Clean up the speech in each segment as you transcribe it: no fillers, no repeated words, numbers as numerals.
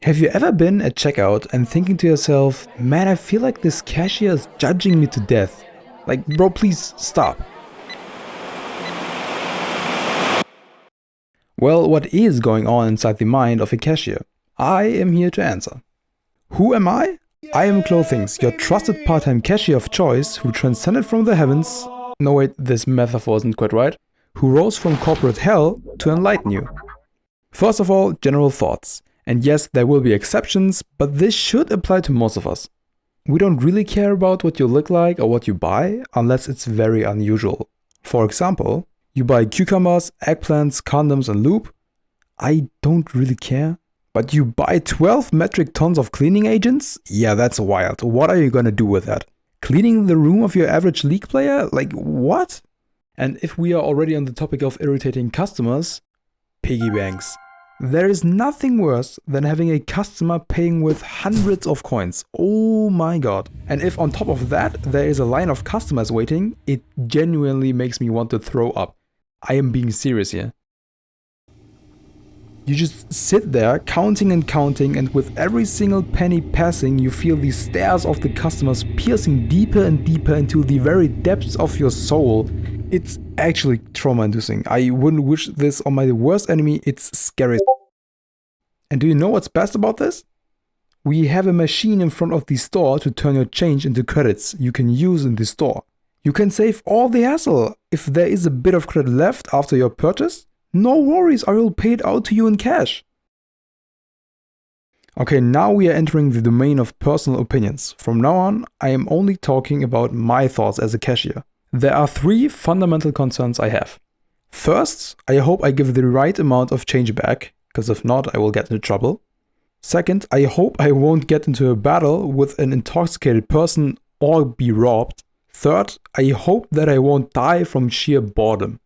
Have you ever been at checkout and thinking to yourself, man, I feel like this cashier is judging me to death. Like, bro, please stop. Well, what is going on inside the mind of a cashier? I am here to answer. Who am I? I am Clothings, your trusted part-time cashier of choice who transcended from the heavens. No wait, this metaphor isn't quite right. Who rose from corporate hell to enlighten you. First of all, general thoughts. And yes, there will be exceptions, but this should apply to most of us. We don't really care about what you look like or what you buy, unless it's very unusual. For example, you buy cucumbers, eggplants, condoms and lube. I don't really care. But you buy 12 metric tons of cleaning agents? Yeah, that's wild. What are you gonna do with that? Cleaning the room of your average league player? Like, what? And if we are already on the topic of irritating customers, piggy banks. There is nothing worse than having a customer paying with hundreds of coins. Oh my god. And if on top of that there is a line of customers waiting, it genuinely makes me want to throw up. I am being serious here. You just sit there counting, and with every single penny passing you feel the stares of the customers piercing deeper and deeper into the very depths of your soul. It's actually trauma-inducing. I wouldn't wish this on my worst enemy. It's scary. And do you know what's best about this? We have a machine in front of the store to turn your change into credits you can use in the store. You can save all the hassle. If there is a bit of credit left after your purchase, no worries, I will pay it out to you in cash. Okay, now we are entering the domain of personal opinions. From now on, I am only talking about my thoughts as a cashier. There are 3 fundamental concerns I have. First, I hope I give the right amount of change back, because if not, I will get into trouble. Second, I hope I won't get into a battle with an intoxicated person or be robbed. Third, I hope that I won't die from sheer boredom.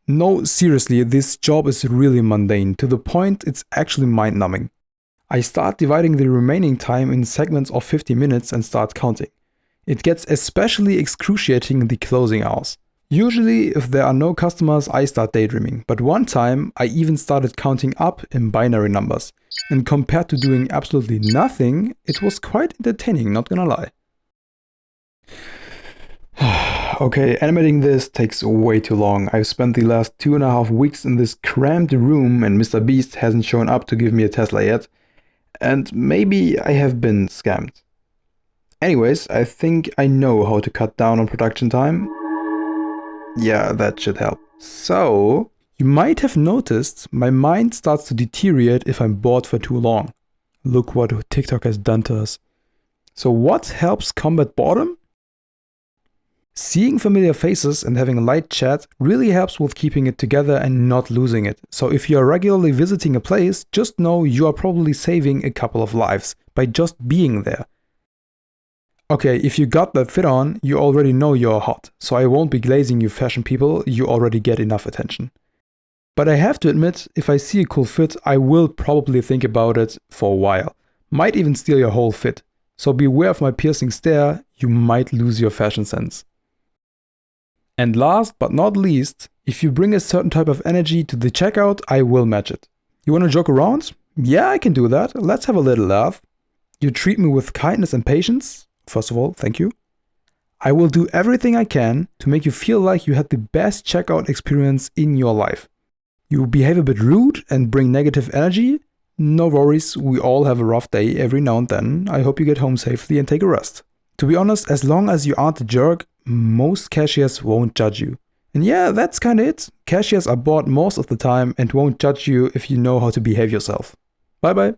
No, seriously, this job is really mundane, to the point it's actually mind-numbing. I start dividing the remaining time in segments of 50 minutes and start counting. It gets especially excruciating in the closing hours. Usually, if there are no customers, I start daydreaming, but one time I even started counting up in binary numbers. And compared to doing absolutely nothing, it was quite entertaining, not gonna lie. Okay, animating this takes way too long. I've spent the last 2.5 weeks in this cramped room and Mr. Beast hasn't shown up to give me a Tesla yet. And maybe I have been scammed. Anyways, I think I know how to cut down on production time. Yeah, that should help. So, you might have noticed my mind starts to deteriorate if I'm bored for too long. Look what TikTok has done to us. So what helps combat boredom? Seeing familiar faces and having a light chat really helps with keeping it together and not losing it. So if you are regularly visiting a place, just know you are probably saving a couple of lives by just being there. Okay, if you got that fit on, you already know you're hot, so I won't be glazing you fashion people, you already get enough attention. But I have to admit, if I see a cool fit, I will probably think about it for a while. Might even steal your whole fit. So beware of my piercing stare, you might lose your fashion sense. And last but not least, if you bring a certain type of energy to the checkout, I will match it. You wanna joke around? Yeah, I can do that. Let's have a little laugh. You treat me with kindness and patience. First of all, thank you. I will do everything I can to make you feel like you had the best checkout experience in your life. You behave a bit rude and bring negative energy? No worries, we all have a rough day every now and then. I hope you get home safely and take a rest. To be honest, as long as you aren't a jerk, most cashiers won't judge you. And yeah, that's kinda it. Cashiers are bored most of the time and won't judge you if you know how to behave yourself. Bye bye.